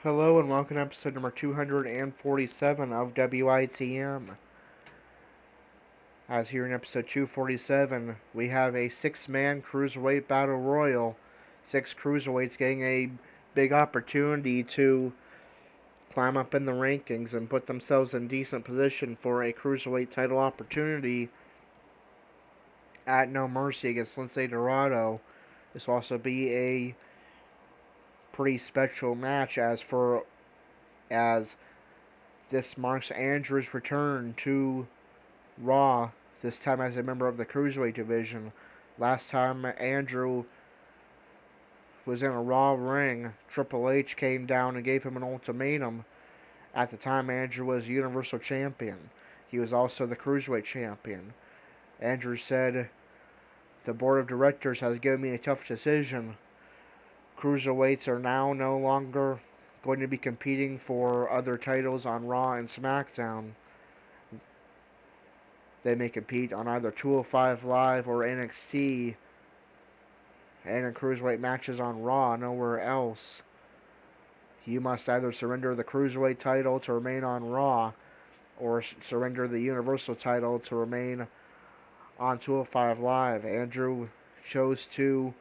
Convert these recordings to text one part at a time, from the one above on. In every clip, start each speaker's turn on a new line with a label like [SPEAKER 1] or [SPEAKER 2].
[SPEAKER 1] Hello and welcome to episode number 247 of WITM. As here in episode 247, we have a six-man cruiserweight battle royal. Six cruiserweights getting a big opportunity to climb up in the rankings and put themselves in decent position for a cruiserweight title opportunity at No Mercy against Lince Dorado. This will also be a pretty special match as this marks Andrew's return to Raw, this time as a member of the Cruiserweight division. Last time Andrew was in a Raw ring, Triple H came down and gave him an ultimatum. At the time, Andrew was Universal Champion. He was also the Cruiserweight Champion. Andrew said, "The board of directors has given me a tough decision. Cruiserweights are now no longer going to be competing for other titles on Raw and SmackDown. They may compete on either 205 Live or NXT and in Cruiserweight matches on Raw, nowhere else. You must either surrender the Cruiserweight title to remain on Raw or surrender the Universal title to remain on 205 Live." Andrew chose to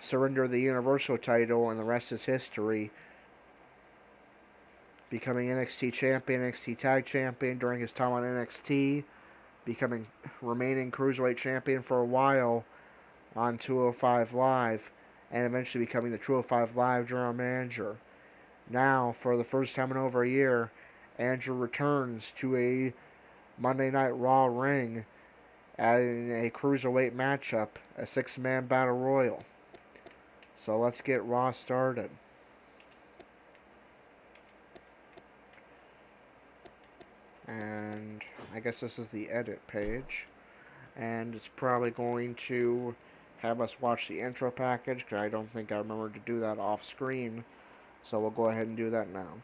[SPEAKER 1] surrender the Universal title, and the rest is history. Becoming NXT Champion, NXT Tag Champion during his time on NXT, becoming remaining Cruiserweight Champion for a while on 205 Live, and eventually becoming the 205 Live General Manager. Now, for the first time in over a year, Andrew returns to a Monday Night Raw ring in a Cruiserweight matchup, a six-man battle royal. So let's get Raw started. And I guess this is the edit page. And it's probably going to have us watch the intro package, because I don't think I remember to do that off screen. So we'll go ahead and do that now.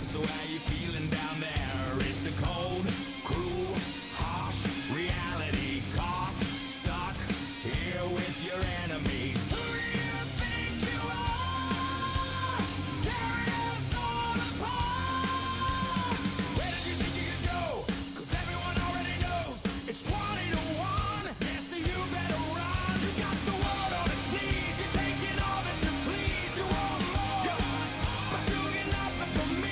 [SPEAKER 2] So how you feeling down there? It's a cold, cruel, harsh reality. Caught, stuck here with your enemies. Who do you think you are? Tearing us all apart. Where did you think you could go? 'Cause everyone already knows it's 20 to 1. Yeah, so you better run. You got the world on its knees. You're taking all that you please. You want more, but you get nothing from me.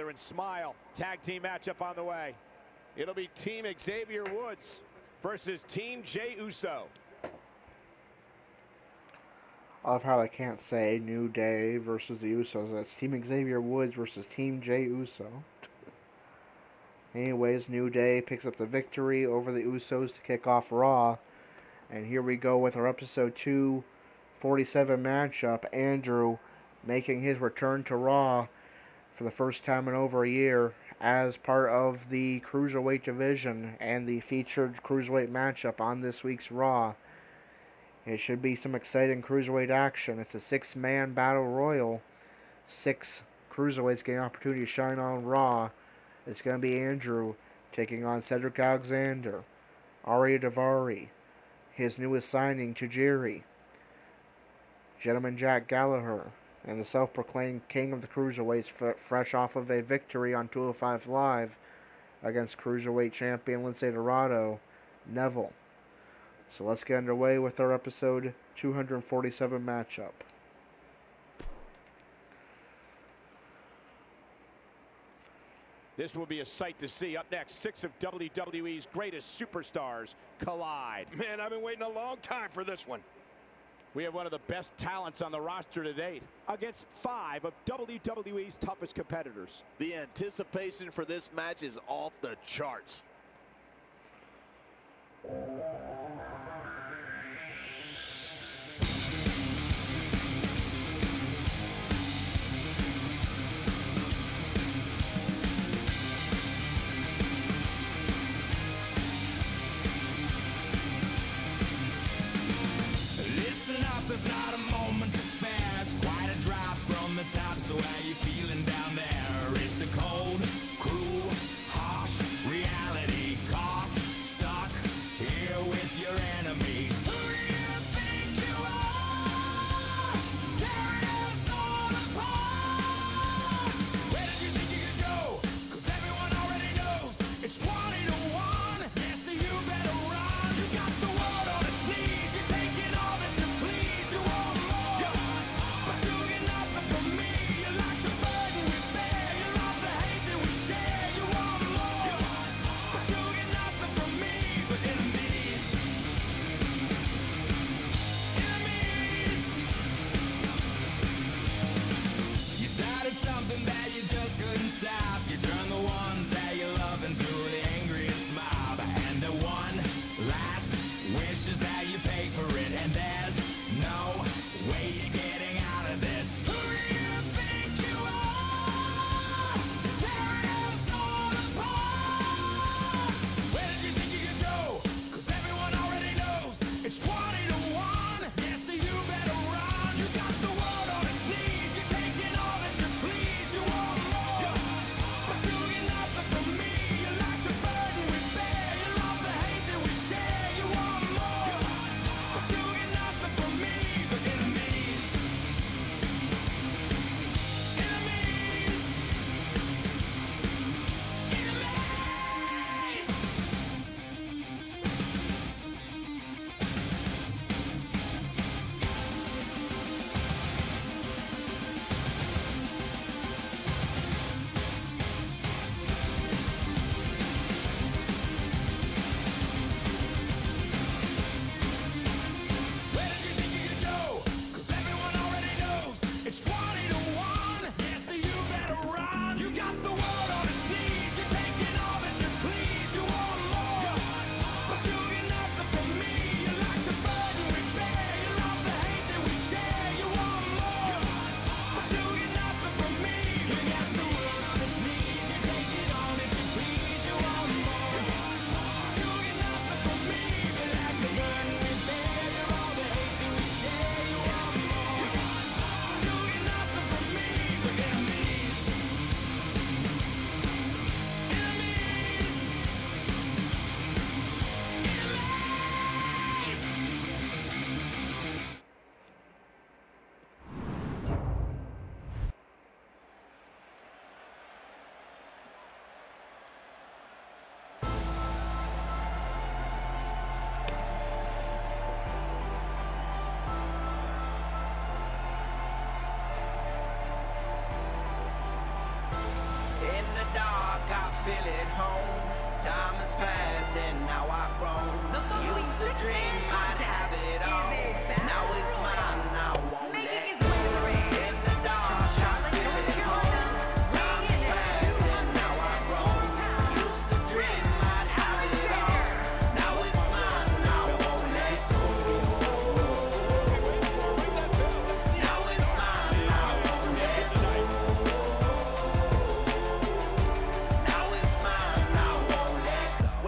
[SPEAKER 3] And smile. Tag team matchup on the way. It'll be Team Xavier Woods versus Team Jey Uso.
[SPEAKER 1] I love how I can't say New Day versus the Usos. That's Team Xavier Woods versus Team Jey Uso. Anyways, New Day picks up the victory over the Usos to kick off Raw. And here we go with our episode 247 matchup. Andrew making his return to Raw for the first time in over a year as part of the Cruiserweight division and the featured Cruiserweight matchup on this week's Raw. It should be some exciting Cruiserweight action. It's a six-man battle royal. Six Cruiserweights getting an opportunity to shine on Raw. It's going to be Andrew taking on Cedric Alexander, Ariya Daivari, his newest signing, Tajiri, Gentleman Jack Gallagher, and the self-proclaimed king of the Cruiserweights, fresh off of a victory on 205 Live against Cruiserweight champion Lince Dorado, Neville. So let's get underway with our episode 247 matchup.
[SPEAKER 3] This will be a sight to see. Up next, 6 of WWE's greatest superstars collide.
[SPEAKER 4] Man, I've been waiting a long time for this one.
[SPEAKER 3] We have one of the best talents on the roster to date against 5 of WWE's toughest competitors.
[SPEAKER 4] The anticipation for this match is off the charts.
[SPEAKER 2] There's not a moment to spare. It's quite a drop from the top. So how you feeling down there? It's a cold, cruel, harsh reality. Caught, stuck here with your enemies. Who do you think you are? Tearing us all apart. Where did you think you could go? 'Cause everyone already knows it's 20 to 1. Yeah, so you better run. You got the world on its knees. You're taking all that you please. You want more, but you get nothing from me. You like the burden we bear. You love the hate that we share. You want more, but you get nothing from me. But enemies, enemies. You started something that you just couldn't stop. You turned the ones that you love into the angriest mob. And the one last wish is that you pay for it. And there's no way you're getting out of this. Who do you think you are? Tearing us all apart. Where did you think you could go? 'Cause everyone already knows it's 20 to 1. Yeah, so you better run. You got the world on its knees. You're taking all that you please. You want more, but you get nothing from me. You like the burden we bear. You love the hate that we share. You want more, but you get nothing from me. But enemies, enemies, enemies. Where did you think you could go? 'Cause everyone already knows it's 20 to 1. Yeah, so you better run. You got the world on its knees. You're taking all that you please. You want more, but you get nothing from me. You like the burden we bear. You love the hate that we share. You want more, but you get nothing from me. You got the world on its knees. You're taking all that you please. You want more, you get nothing from me. You like the burden we bear. You love the hate that we share. You want more, you get nothing from me. But enemies, enemies, enemies.
[SPEAKER 5] In the dark, I feel at home. Time has passed and now I've grown. Used to dream I'd have it all. Now it's mine, I won't let go. In the dark, I feel at home. Time has passed and now I've grown. Used to dream I'd have it all. Now it's mine, I won't let go. Now it's mine, I won't let go. Now it's mine, I won't let go.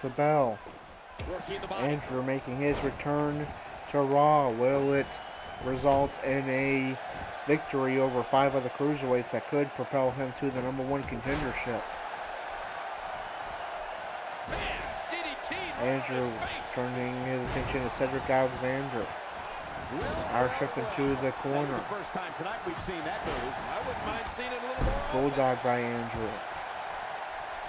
[SPEAKER 1] the bell.
[SPEAKER 3] Working the body.
[SPEAKER 1] Andrew making his return to Raw. Will it result in a victory over 5 other cruiserweights that could propel him to the #1 contendership?
[SPEAKER 3] Man, DDT right in
[SPEAKER 1] Andrew
[SPEAKER 3] his face.
[SPEAKER 1] turning his attention to Cedric Alexander. Irish up into the
[SPEAKER 3] That's
[SPEAKER 1] corner.
[SPEAKER 3] the first time tonight we've seen that move.
[SPEAKER 4] I wouldn't mind seeing it a little more.
[SPEAKER 1] Bulldog by Andrew.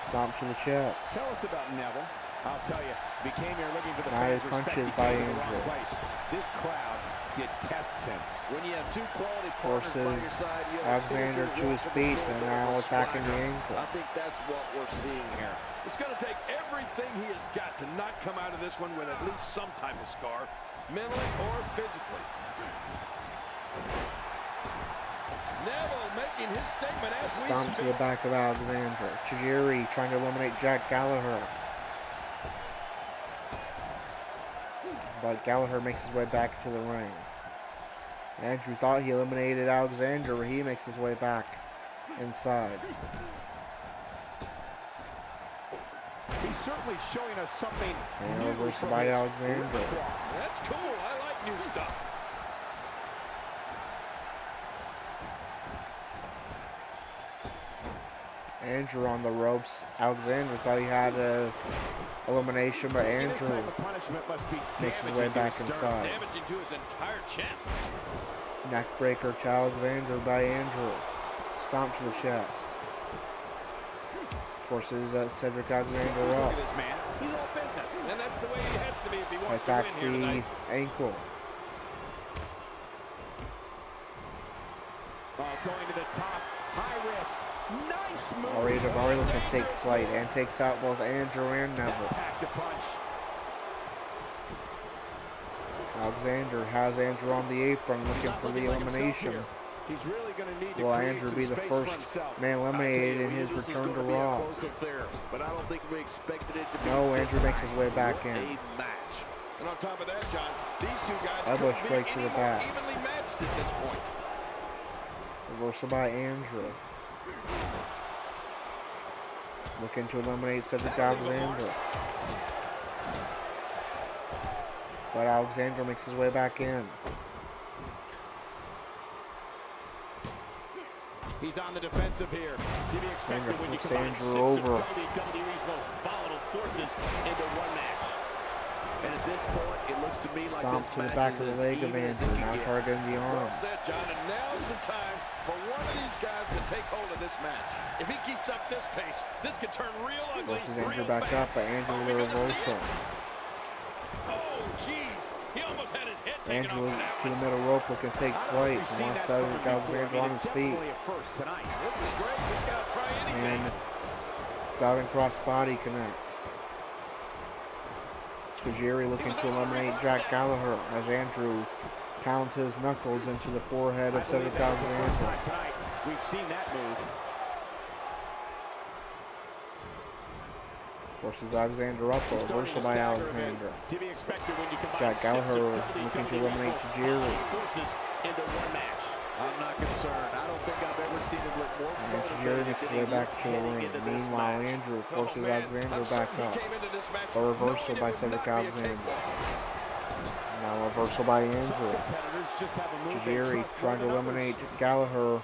[SPEAKER 1] Stomp to the chest.
[SPEAKER 3] Tell us about Neville. I'll tell you, if he came here looking for the
[SPEAKER 1] Nice
[SPEAKER 3] fans'
[SPEAKER 1] punches
[SPEAKER 3] respect, he
[SPEAKER 1] by
[SPEAKER 3] came to the wrong
[SPEAKER 1] Andrew.
[SPEAKER 3] place. This crowd detests him.
[SPEAKER 4] When you have two quality partners by your
[SPEAKER 1] Forces
[SPEAKER 4] side, you have a
[SPEAKER 1] Alexander
[SPEAKER 4] tendency
[SPEAKER 1] to his
[SPEAKER 4] walk
[SPEAKER 1] feet
[SPEAKER 4] with a
[SPEAKER 1] and
[SPEAKER 4] little
[SPEAKER 1] now
[SPEAKER 4] bit of a
[SPEAKER 1] attacking the
[SPEAKER 4] swagger.
[SPEAKER 1] ankle.
[SPEAKER 4] I think that's what we're seeing here.
[SPEAKER 6] It's going to take everything he has got to not come out of this one with at least some type of scar, mentally or physically. Neville making his statement as we
[SPEAKER 1] Stomp to the
[SPEAKER 6] speak.
[SPEAKER 1] back of Alexander. Tajiri trying to eliminate Jack Gallagher. But Gallagher makes his way back to the ring. Andrew thought he eliminated Alexander, but he makes his way back inside.
[SPEAKER 3] He's certainly showing us something
[SPEAKER 1] And
[SPEAKER 3] new
[SPEAKER 1] reversal
[SPEAKER 3] from
[SPEAKER 1] by
[SPEAKER 3] his
[SPEAKER 1] Alexander.
[SPEAKER 3] repertoire.
[SPEAKER 6] That's cool. I like new stuff.
[SPEAKER 1] Andrew on the ropes. Alexander thought he had a elimination, but
[SPEAKER 3] Taking this
[SPEAKER 1] Andrew
[SPEAKER 3] type of punishment must be
[SPEAKER 1] makes his
[SPEAKER 3] damaging
[SPEAKER 1] way
[SPEAKER 3] to
[SPEAKER 1] back
[SPEAKER 3] his sternum.
[SPEAKER 1] inside.
[SPEAKER 6] Damaging to his entire chest.
[SPEAKER 1] Neck breaker to Alexander by Andrew. Stomp to the chest. Forces Cedric Alexander
[SPEAKER 3] Look
[SPEAKER 1] up.
[SPEAKER 3] at this man. He's all business.
[SPEAKER 6] And that's the way he has to be if he wants
[SPEAKER 1] Attacks
[SPEAKER 6] to win here
[SPEAKER 1] the
[SPEAKER 6] tonight.
[SPEAKER 1] ankle.
[SPEAKER 3] Oh, going to the top. High risk. Nice move.
[SPEAKER 1] Ari Daivari looking to take flight and takes out both Andrew and Neville.
[SPEAKER 3] Packed a punch.
[SPEAKER 1] Alexander has Andrew on the apron
[SPEAKER 3] He's
[SPEAKER 1] looking
[SPEAKER 3] not
[SPEAKER 1] for the
[SPEAKER 3] looking like himself
[SPEAKER 1] elimination.
[SPEAKER 3] here. He's really going to need to
[SPEAKER 1] Will
[SPEAKER 3] create
[SPEAKER 1] Andrew
[SPEAKER 3] some
[SPEAKER 1] be the
[SPEAKER 3] space for
[SPEAKER 1] first
[SPEAKER 3] himself.
[SPEAKER 1] man
[SPEAKER 4] I tell
[SPEAKER 1] eliminated
[SPEAKER 4] you,
[SPEAKER 1] in
[SPEAKER 4] we
[SPEAKER 1] his
[SPEAKER 4] knew this was
[SPEAKER 1] return to
[SPEAKER 4] gonna be a
[SPEAKER 1] Raw?
[SPEAKER 4] close affair, but I don't think we expected it to be
[SPEAKER 1] No,
[SPEAKER 4] this
[SPEAKER 1] Andrew makes his
[SPEAKER 4] tight.
[SPEAKER 1] way back
[SPEAKER 4] What
[SPEAKER 1] in.
[SPEAKER 4] a match.
[SPEAKER 6] And on top of that, John, these two guys
[SPEAKER 1] Elbow
[SPEAKER 6] couldn't
[SPEAKER 1] straight
[SPEAKER 6] be
[SPEAKER 1] to
[SPEAKER 6] any
[SPEAKER 1] the
[SPEAKER 6] more
[SPEAKER 1] back.
[SPEAKER 6] evenly matched at this point.
[SPEAKER 1] Reversal by Andrew. Looking to eliminate Cedric Alexander. But Alexander makes his way back in.
[SPEAKER 3] He's on the defensive here. To be expected
[SPEAKER 1] Andrew
[SPEAKER 3] when you
[SPEAKER 1] flips
[SPEAKER 3] combine
[SPEAKER 1] Andrew
[SPEAKER 3] 6
[SPEAKER 1] over.
[SPEAKER 3] of WWE's most volatile forces into one match.
[SPEAKER 4] And at this point, it looks to me like
[SPEAKER 1] Stomp
[SPEAKER 4] this
[SPEAKER 1] to the
[SPEAKER 4] match
[SPEAKER 1] back
[SPEAKER 4] is
[SPEAKER 1] of the
[SPEAKER 4] as
[SPEAKER 1] leg of
[SPEAKER 4] even as it
[SPEAKER 1] Andrew.
[SPEAKER 4] can
[SPEAKER 1] Now
[SPEAKER 4] get.
[SPEAKER 1] targeting the arm.
[SPEAKER 6] Well said, John, and now's the time for one of these guys to take hold of this match. If he keeps up this pace, this could turn real ugly
[SPEAKER 1] Forces Andrew
[SPEAKER 6] real
[SPEAKER 1] back up,
[SPEAKER 6] fast.
[SPEAKER 1] but Andrew
[SPEAKER 6] Are
[SPEAKER 1] with
[SPEAKER 6] we
[SPEAKER 1] a
[SPEAKER 6] gonna see
[SPEAKER 1] reversal.
[SPEAKER 6] it? Oh, jeez. He almost had his head taken
[SPEAKER 1] Andrew
[SPEAKER 6] off of that
[SPEAKER 1] to the
[SPEAKER 6] one.
[SPEAKER 1] middle rope looking to take
[SPEAKER 3] I don't know
[SPEAKER 1] flight.
[SPEAKER 3] if we've seen
[SPEAKER 1] Wants
[SPEAKER 3] that
[SPEAKER 1] Cedric
[SPEAKER 3] coming before.
[SPEAKER 1] Alexander
[SPEAKER 3] I
[SPEAKER 1] on
[SPEAKER 3] mean,
[SPEAKER 1] his
[SPEAKER 3] it's
[SPEAKER 1] feet.
[SPEAKER 3] definitely a first tonight.
[SPEAKER 6] This is great. He's got to try anything.
[SPEAKER 1] And diving cross body connects. Tajiri looking to eliminate Jack Gallagher as Andrew pounds his knuckles into the forehead of
[SPEAKER 3] I believe
[SPEAKER 1] Cedric
[SPEAKER 3] that was the first
[SPEAKER 1] Alexander.
[SPEAKER 3] time tonight we've seen that move.
[SPEAKER 1] Forces Alexander up, a
[SPEAKER 3] He's starting
[SPEAKER 1] reversal
[SPEAKER 3] to
[SPEAKER 1] by
[SPEAKER 3] stagger a bit.
[SPEAKER 1] Alexander.
[SPEAKER 3] To be expected when you combine
[SPEAKER 1] Jack
[SPEAKER 3] 6 of
[SPEAKER 1] Gallagher
[SPEAKER 3] WWE's
[SPEAKER 1] looking to eliminate
[SPEAKER 3] most
[SPEAKER 1] Tajiri.
[SPEAKER 3] volatile forces into one match.
[SPEAKER 4] I'm not concerned. I don't think I've ever seen him look more
[SPEAKER 1] And Tajiri
[SPEAKER 4] motivated
[SPEAKER 1] makes his
[SPEAKER 4] than
[SPEAKER 1] way
[SPEAKER 4] he
[SPEAKER 1] back
[SPEAKER 4] looked
[SPEAKER 1] to the
[SPEAKER 4] heading
[SPEAKER 1] ring.
[SPEAKER 4] into this
[SPEAKER 1] Meanwhile,
[SPEAKER 4] match.
[SPEAKER 1] Andrew
[SPEAKER 6] Oh,
[SPEAKER 1] forces
[SPEAKER 6] man,
[SPEAKER 1] Alexander
[SPEAKER 6] I'm
[SPEAKER 1] back
[SPEAKER 6] certain
[SPEAKER 1] up.
[SPEAKER 6] he came into this match
[SPEAKER 1] A reversal
[SPEAKER 6] knowing it
[SPEAKER 1] by
[SPEAKER 6] would
[SPEAKER 1] Cedric
[SPEAKER 6] not be a
[SPEAKER 1] Alexander.
[SPEAKER 6] cakewalk.
[SPEAKER 1] Now a reversal by
[SPEAKER 3] Some
[SPEAKER 1] Andrew.
[SPEAKER 3] competitors just have a move they
[SPEAKER 1] Tajiri
[SPEAKER 3] trust
[SPEAKER 1] trying to
[SPEAKER 3] more than
[SPEAKER 1] eliminate
[SPEAKER 3] others.
[SPEAKER 1] Gallagher.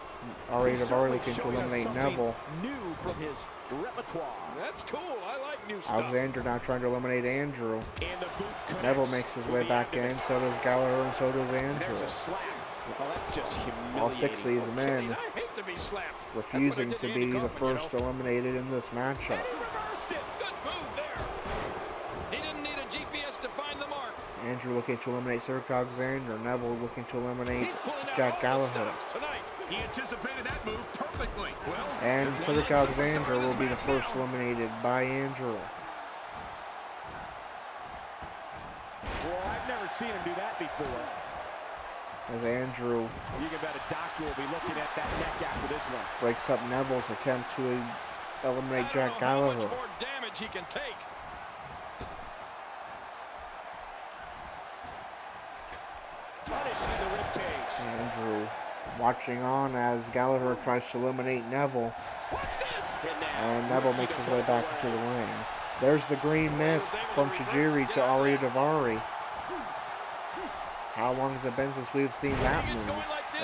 [SPEAKER 1] Ari
[SPEAKER 3] He's
[SPEAKER 1] Daivari
[SPEAKER 3] certainly
[SPEAKER 1] looking to
[SPEAKER 3] showing us
[SPEAKER 1] eliminate
[SPEAKER 3] something
[SPEAKER 1] Neville.
[SPEAKER 3] new from his repertoire.
[SPEAKER 6] That's cool. I like new stuff.
[SPEAKER 1] Alexander now trying to eliminate Andrew.
[SPEAKER 3] And the boot connects
[SPEAKER 1] Neville makes his
[SPEAKER 3] with
[SPEAKER 1] way
[SPEAKER 3] the
[SPEAKER 1] back
[SPEAKER 3] end of
[SPEAKER 1] in,
[SPEAKER 3] it.
[SPEAKER 1] so does Gallagher, and so does
[SPEAKER 3] There's
[SPEAKER 1] Andrew.
[SPEAKER 3] a slap. Oh, that's just humiliating.
[SPEAKER 1] All 6 of these men
[SPEAKER 6] I hate to be slapped.
[SPEAKER 1] refusing
[SPEAKER 6] That's
[SPEAKER 1] to
[SPEAKER 6] what I did
[SPEAKER 1] be
[SPEAKER 6] to
[SPEAKER 1] the
[SPEAKER 6] Andy Kaufman,
[SPEAKER 1] first
[SPEAKER 6] you know.
[SPEAKER 1] eliminated in this matchup.
[SPEAKER 6] And he reversed it. Good move there. He didn't need a GPS to find the mark.
[SPEAKER 1] Andrew looking to eliminate Cedric Alexander. Neville looking to eliminate
[SPEAKER 6] He's pulling out
[SPEAKER 1] Jack
[SPEAKER 6] all the
[SPEAKER 1] Gallagher.
[SPEAKER 6] stops tonight. He anticipated that move perfectly. Well,
[SPEAKER 1] And
[SPEAKER 6] there's
[SPEAKER 1] Cedric
[SPEAKER 6] one less superstar
[SPEAKER 1] Alexander
[SPEAKER 6] in this
[SPEAKER 1] will be the
[SPEAKER 6] match
[SPEAKER 1] first
[SPEAKER 6] now.
[SPEAKER 1] eliminated by Andrew.
[SPEAKER 3] Well, I've never seen him do that before.
[SPEAKER 1] As Andrew
[SPEAKER 3] You can bet a doctor will be looking at that neck after this one.
[SPEAKER 1] breaks up Neville's attempt to eliminate
[SPEAKER 6] I
[SPEAKER 1] Jack
[SPEAKER 6] don't know how much
[SPEAKER 1] Gallagher.
[SPEAKER 6] more damage he can take.
[SPEAKER 3] Punishing the ribcage.
[SPEAKER 1] Andrew watching on as Gallagher tries to eliminate Neville.
[SPEAKER 3] Watch this.
[SPEAKER 1] And Neville makes his way back into the ring. There's the green mist from Tajiri to Ari Daivari. How long has it been since we've seen that move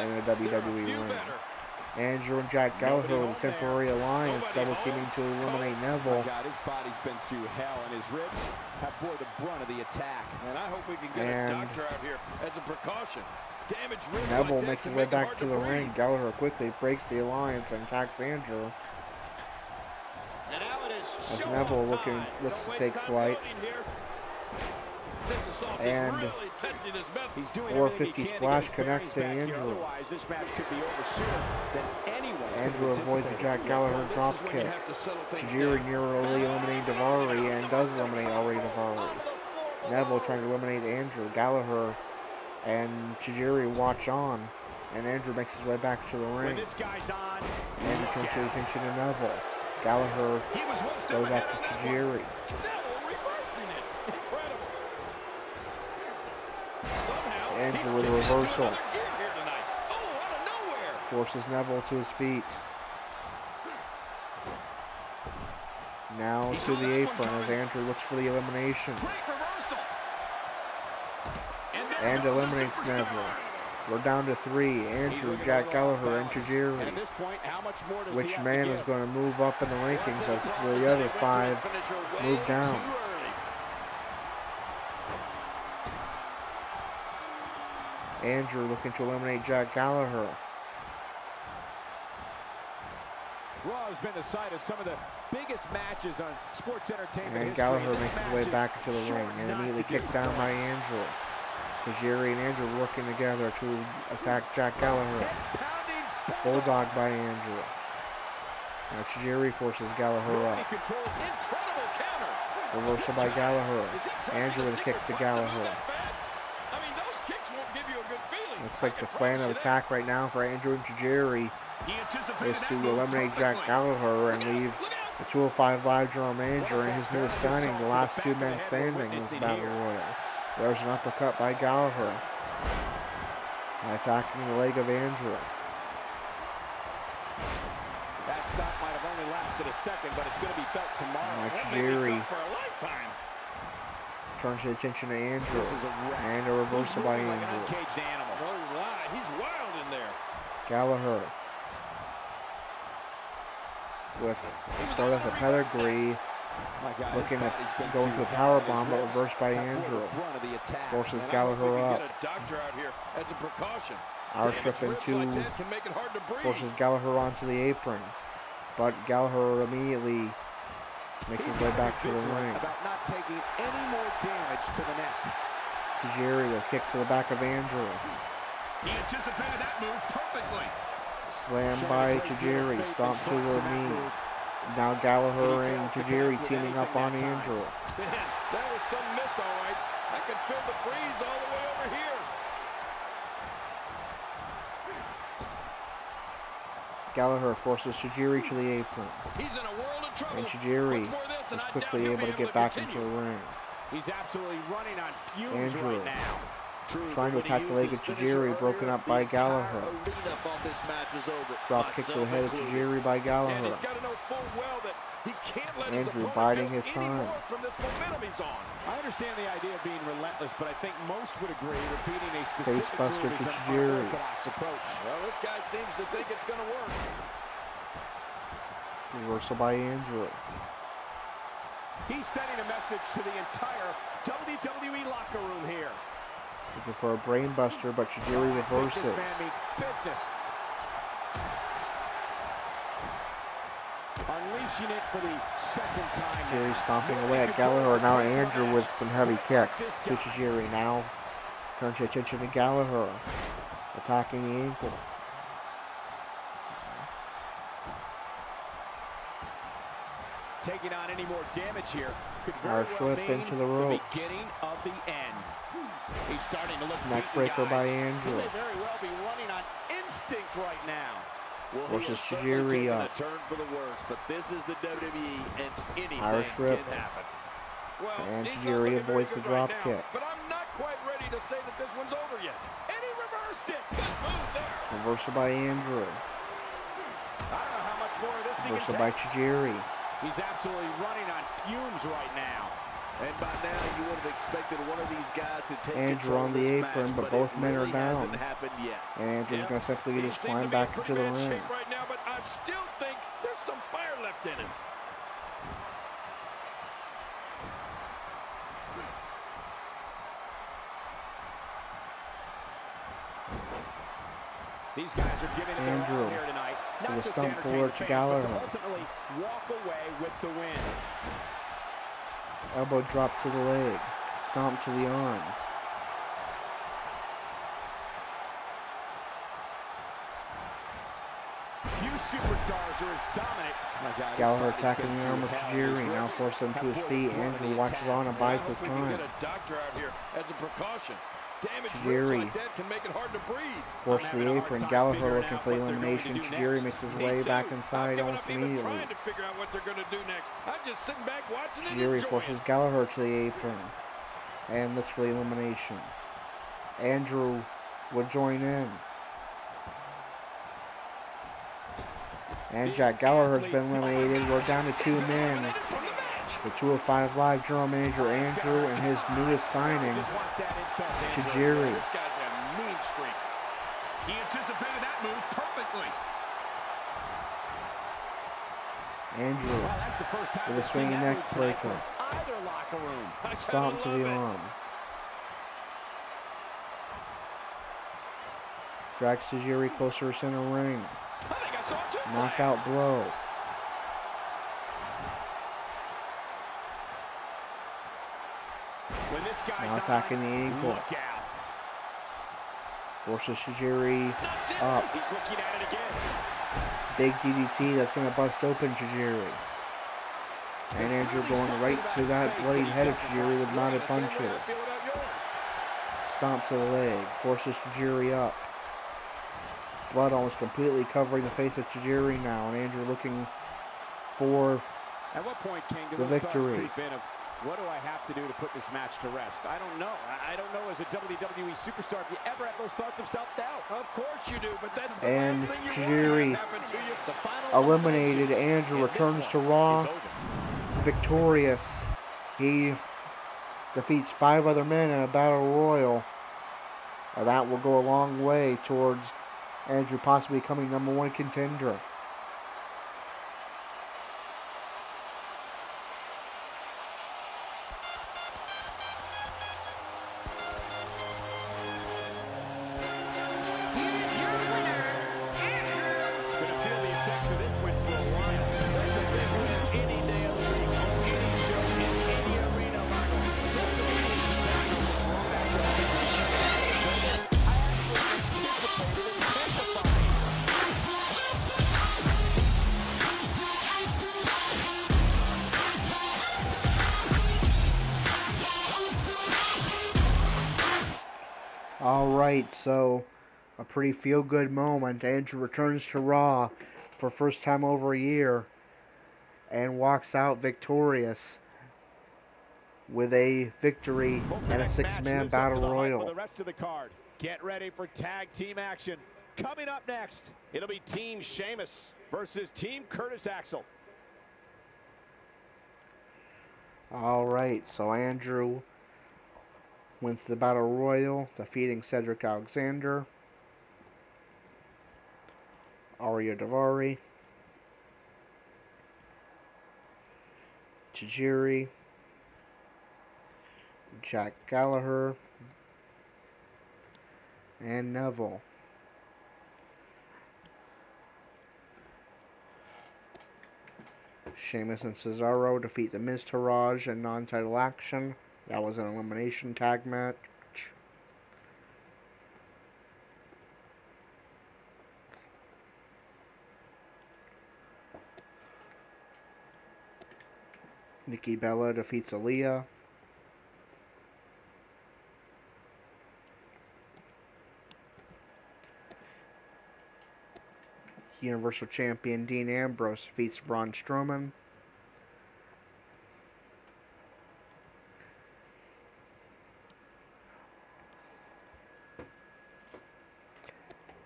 [SPEAKER 1] in a WWE ring? Andrew and Jack Gallagher with a temporary alliance, double teaming to eliminate Neville.
[SPEAKER 6] God, his body's been through hell, and his ribs have bore the brunt of the attack. And I hope we can get a doctor out here as a precaution. Damaged ribs.
[SPEAKER 1] Neville makes his way back to the ring. Gallagher quickly breaks the alliance and attacks Andrew. As Neville looks to take flight. And 450 splash connects to Andrew. Andrew avoids the Jack Gallagher drop kick. Tajiri nearly eliminating Daivari and does eliminate Ari Daivari. Neville trying to eliminate Andrew. Gallagher and Tajiri watch on, and Andrew makes his way back to the ring. Andrew turns his attention to Neville. Gallagher goes after Tajiri. Andrew with a reversal. Forces Neville to his feet. Now to the apron as Andrew looks for the elimination. And eliminates Neville. We're down to 3. Andrew, Jack Gallagher, and Tajiri. Which man is going to move up in the rankings as the other 5 move down? Andrew looking to eliminate Jack Gallagher.
[SPEAKER 6] Raw has been the site of some of the biggest matches on sports entertainment.
[SPEAKER 1] And Gallagher makes his way back into the ring and immediately kicked down by Andrew. Tajiri and Andrew working together to attack Jack Gallagher. Bulldog by Andrew. Now Tajiri forces Gallagher up. Reversal by Gallagher. Andrew with a kick to Gallagher. Looks like the plan of attack right now for Andrew and Tajiri is to eliminate Jack Gallagher and leave the 205 Live General Manager and his newest signing, the last 2 men standing in this Battle Royal. There's an uppercut by Gallagher. Attacking the leg of Andrew.
[SPEAKER 6] That stop might have only lasted a second, but it's going to be felt tomorrow.
[SPEAKER 1] Tajiri turns his attention to Andrew. And a reversal by Andrew.
[SPEAKER 6] He's wild in there.
[SPEAKER 1] Gallagher with the start of a pedigree, looking at going to a power bomb, but reversed by Andrew. Forces Gallagher up. Irish into forces Gallagher onto the apron, but Gallagher immediately makes his way back to the ring.
[SPEAKER 6] Not taking any more damage to the neck.
[SPEAKER 1] Tajiri will kick to the back of Andrew.
[SPEAKER 2] He anticipated that move perfectly.
[SPEAKER 1] Slam by Tajiri, stomp to the knee. Now Gallagher and Tajiri teaming up on Andrew.
[SPEAKER 6] Man, that was some miss, all right. I can feel the breeze all the way over here.
[SPEAKER 1] Gallagher forces Tajiri to the apron.
[SPEAKER 6] He's in a world of trouble.
[SPEAKER 1] And Tajiri is quickly able to get back into the ring.
[SPEAKER 6] He's absolutely running on fumes
[SPEAKER 1] Andrew
[SPEAKER 6] right now.
[SPEAKER 1] trying to attack the leg of Tajiri, broken up by Gallagher. Drop kick to the head of Tajiri by Gallagher. Andrew biding his time.
[SPEAKER 6] I understand the idea of being relentless, but I think most would agree repeating a specific
[SPEAKER 1] Facebuster
[SPEAKER 6] move
[SPEAKER 1] to
[SPEAKER 6] is an
[SPEAKER 1] Tajiri.
[SPEAKER 6] unorthodox approach. Well, this guy seems to think it's going to work.
[SPEAKER 1] Reversal by Andrew.
[SPEAKER 6] He's sending a message to the entire WWE locker room here.
[SPEAKER 1] Looking for a brain buster, but Tajiri reverses.
[SPEAKER 6] Unleashing it for the second time.
[SPEAKER 1] Tajiri stomping away at Gallagher. Now Andrew with some heavy kicks to Tajiri. Now turns your attention to Gallagher, attacking the ankle.
[SPEAKER 6] Taking on any more damage here could
[SPEAKER 1] Our
[SPEAKER 6] very well
[SPEAKER 1] slip
[SPEAKER 6] mean
[SPEAKER 1] into the ropes.
[SPEAKER 6] beginning of the end. He's starting to look
[SPEAKER 1] Neckbreaker by Andrew.
[SPEAKER 6] He may very well be running on instinct right now.
[SPEAKER 4] Well,
[SPEAKER 1] forces Tajiri up.
[SPEAKER 4] a turn for the worse, but this is the WWE and anything
[SPEAKER 1] Irish whip.
[SPEAKER 4] can happen.
[SPEAKER 6] Well,
[SPEAKER 1] And
[SPEAKER 6] he's not
[SPEAKER 1] Tajiri
[SPEAKER 6] looking
[SPEAKER 1] avoids
[SPEAKER 6] very
[SPEAKER 1] the
[SPEAKER 6] good
[SPEAKER 1] drop
[SPEAKER 6] right
[SPEAKER 1] kick.
[SPEAKER 6] now, but I'm not quite ready to say that this one's over yet. And he reversed it. Good move there.
[SPEAKER 1] Reversal by Andrew.
[SPEAKER 6] I don't know how much more of this he
[SPEAKER 1] Reversal
[SPEAKER 6] can
[SPEAKER 1] by
[SPEAKER 6] take.
[SPEAKER 1] Tajiri.
[SPEAKER 3] He's absolutely running on fumes right now.
[SPEAKER 4] And by now, you would have expected one of these guys to take
[SPEAKER 1] Andrew
[SPEAKER 4] control
[SPEAKER 1] on
[SPEAKER 4] of
[SPEAKER 1] the
[SPEAKER 4] this
[SPEAKER 1] apron,
[SPEAKER 4] match,
[SPEAKER 1] but both men
[SPEAKER 4] really
[SPEAKER 1] are down.
[SPEAKER 4] hasn't happened yet.
[SPEAKER 1] And Andrew's going to simply
[SPEAKER 3] He
[SPEAKER 1] just
[SPEAKER 3] seemed
[SPEAKER 1] climb
[SPEAKER 3] to be
[SPEAKER 1] back
[SPEAKER 3] in
[SPEAKER 1] into
[SPEAKER 3] pretty
[SPEAKER 1] the
[SPEAKER 3] bad
[SPEAKER 1] ring.
[SPEAKER 3] shape right now, but I still think there's some fire left in him. These guys are giving it their all here tonight. Not
[SPEAKER 1] with a
[SPEAKER 3] just
[SPEAKER 1] stump
[SPEAKER 3] entertain
[SPEAKER 1] puller
[SPEAKER 3] the
[SPEAKER 1] to
[SPEAKER 3] fans,
[SPEAKER 1] Gallagher.
[SPEAKER 3] but to ultimately walk away with the win.
[SPEAKER 1] Elbow drop to the leg. Stomp to the arm.
[SPEAKER 3] Few superstars are as dominant.
[SPEAKER 1] Gallagher attacking the arm of Tajiri. Now forces him to his feet. Andrew watches on and bides his time.
[SPEAKER 6] Get a doctor out here as a precaution. Damage
[SPEAKER 1] Tajiri
[SPEAKER 6] like that can make it hard to breathe.
[SPEAKER 1] forced to the apron. Gallagher looking for the elimination. Tajiri makes his way back inside almost immediately.
[SPEAKER 6] Trying to figure out what they're going to do next. I'm just sitting back watching it.
[SPEAKER 1] Tajiri forces Gallagher to the apron and looks for the elimination. Andrew would join in. And Jack Gallagher has been eliminated. We're down to 2 men. The 205 Live General Manager Andrew and his newest signing, Tajiri.
[SPEAKER 6] This guy's a mean streak.
[SPEAKER 2] He anticipated that move perfectly.
[SPEAKER 1] Andrew with a swinging neck breaker. Stomp to the arm. Drags Tajiri closer to center ring. Knockout blow. Now attacking the ankle. Forces Tajiri up.
[SPEAKER 3] He's looking at it again.
[SPEAKER 1] Big DDT that's going to bust open Tajiri. And Andrew going right to that bloodied head of Tajiri with mounted punches. Stomp to the leg. Forces Tajiri up. Blood almost completely covering the face of Tajiri now. And Andrew looking for
[SPEAKER 3] At what point, King, do
[SPEAKER 1] the
[SPEAKER 3] those thoughts
[SPEAKER 1] victory.
[SPEAKER 3] creep in of what do I have to do to put this match to rest? I don't know. I don't know as a WWE superstar if you ever have those thoughts of self-doubt.
[SPEAKER 6] Of course you do, but that's the
[SPEAKER 1] And
[SPEAKER 6] last thing you
[SPEAKER 1] Tajiri
[SPEAKER 6] want to happen to you.
[SPEAKER 3] The final
[SPEAKER 1] eliminated. Andrew returns to Raw victorious. He defeats 5 other men in a battle royal. That will go a long way towards Andrew possibly becoming #1 contender.
[SPEAKER 5] Here's your winner, Andrew.
[SPEAKER 3] Gonna feel the effects of this win for a while. That's a big win any day of the week, on any show, in any arena, Marco. It's also amazing back on this Raw match. I actually anticipated it intensifying.
[SPEAKER 1] All right, so a pretty feel-good moment. Andrew returns to Raw for first time over a year and walks out victorious with a victory and a 6-man battle
[SPEAKER 3] For the
[SPEAKER 1] royal.
[SPEAKER 3] rest of the card, get ready for tag team action. Coming up next, it'll be Team Sheamus versus Team Curtis Axel.
[SPEAKER 1] All right, so Andrew wins the battle royal, defeating Cedric Alexander, Arya Daivari, Tajiri, Jack Gallagher, and Neville. Sheamus and Cesaro defeat The Miz, Taraj in non-title action. That was an elimination tag match. Nikki Bella defeats Aaliyah. Universal Champion Dean Ambrose defeats Braun Strowman.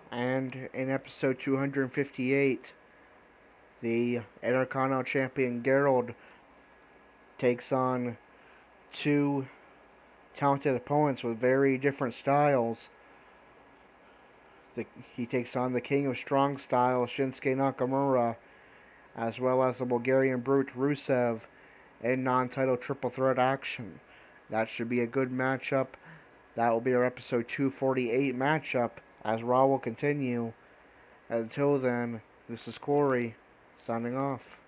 [SPEAKER 1] And in episode 258, The Intercontinental Champion Gerald takes on two talented opponents with very different styles. He takes on the King of Strong Style, Shinsuke Nakamura, as well as the Bulgarian Brute, Rusev, in non-title triple threat action. That should be a good matchup. That will be our episode 248 matchup, as Raw will continue. Until then, this is Corey, signing off.